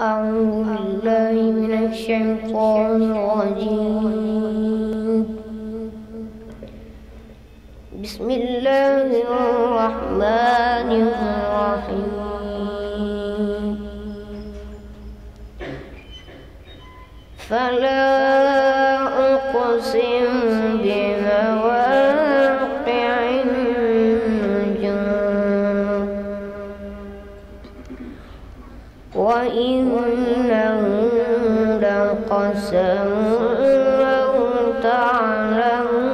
أعوذ بالله من الشيطان الرجيم. بسم الله الرحمن الرحيم. فلا أقسم بمواقع النجوم وإنه لقسم لو تعلمون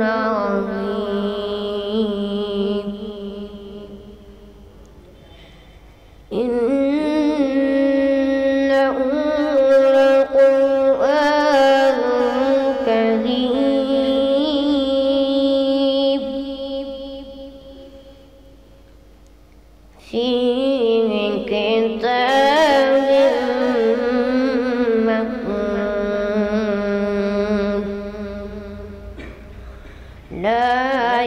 عظيم. إنه لقرآن كريم في كتاب مكنون لا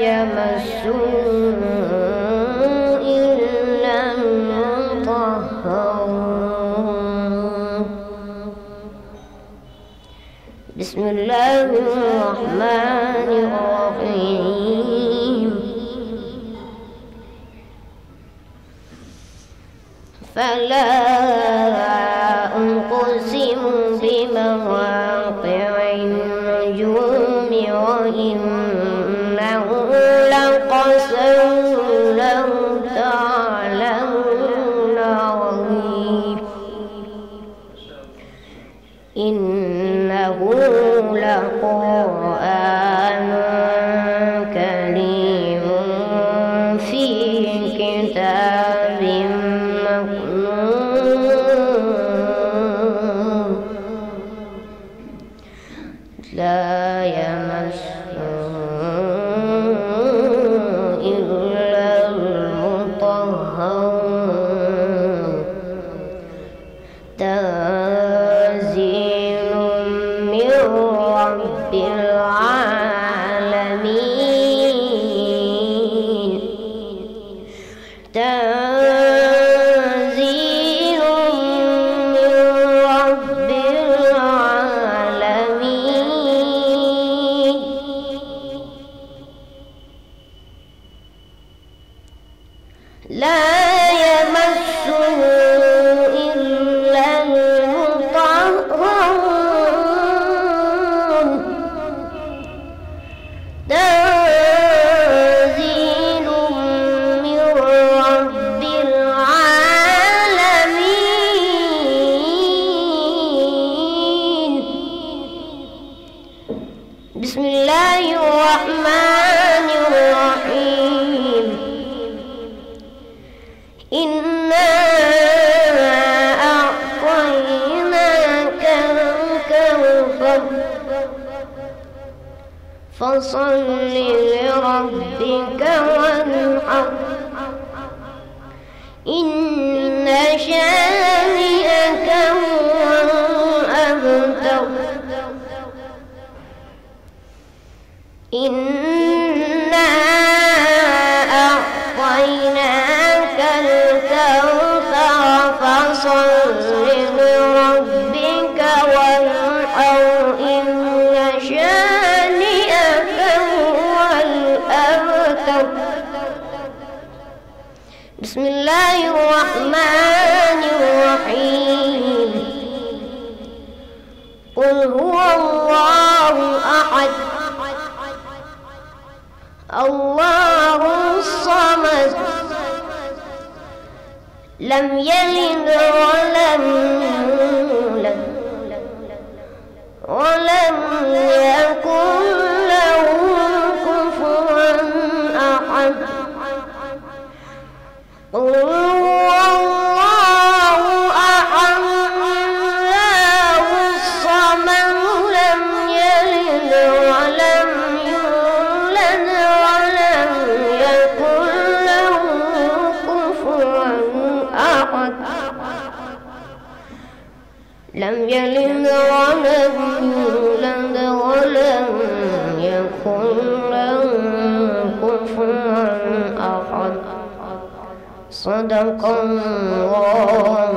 يمسه إلا المطهرون. بسم الله الرحمن الرحيم. فلا أقسم بمواقع النجوم وإنه لقسم لو تعلمون عظيم. إنه لقرآن كريم في كتاب مكنون لا يمسه إلا المطهرون. تنزيل من رب العالمين. تنزيل من رب العالمين. لا يمسه إلا المطهرون. تنزيل من رب العالمين. بسم الله الرحمن الرحيم. إنا أعطيناك الكوثر فصل لربك وانحر. إن شانئك هو الأبتر. إنا أعطيناك الكوثر فصل لربك وانحر. إن شانئك هو الأبتر. بسم الله الرحمن الرحيم. قل هو الله أحد الله الصمد لم يلد ولم يولد ولم يكن له كفوا أحد. قل هو الله أحد الله الصمد لم يلد ولم يولد ولم يكن له كفوا أحد. لم يلد ولم يولد ولم يكن له كفوا أحد. صدق الله.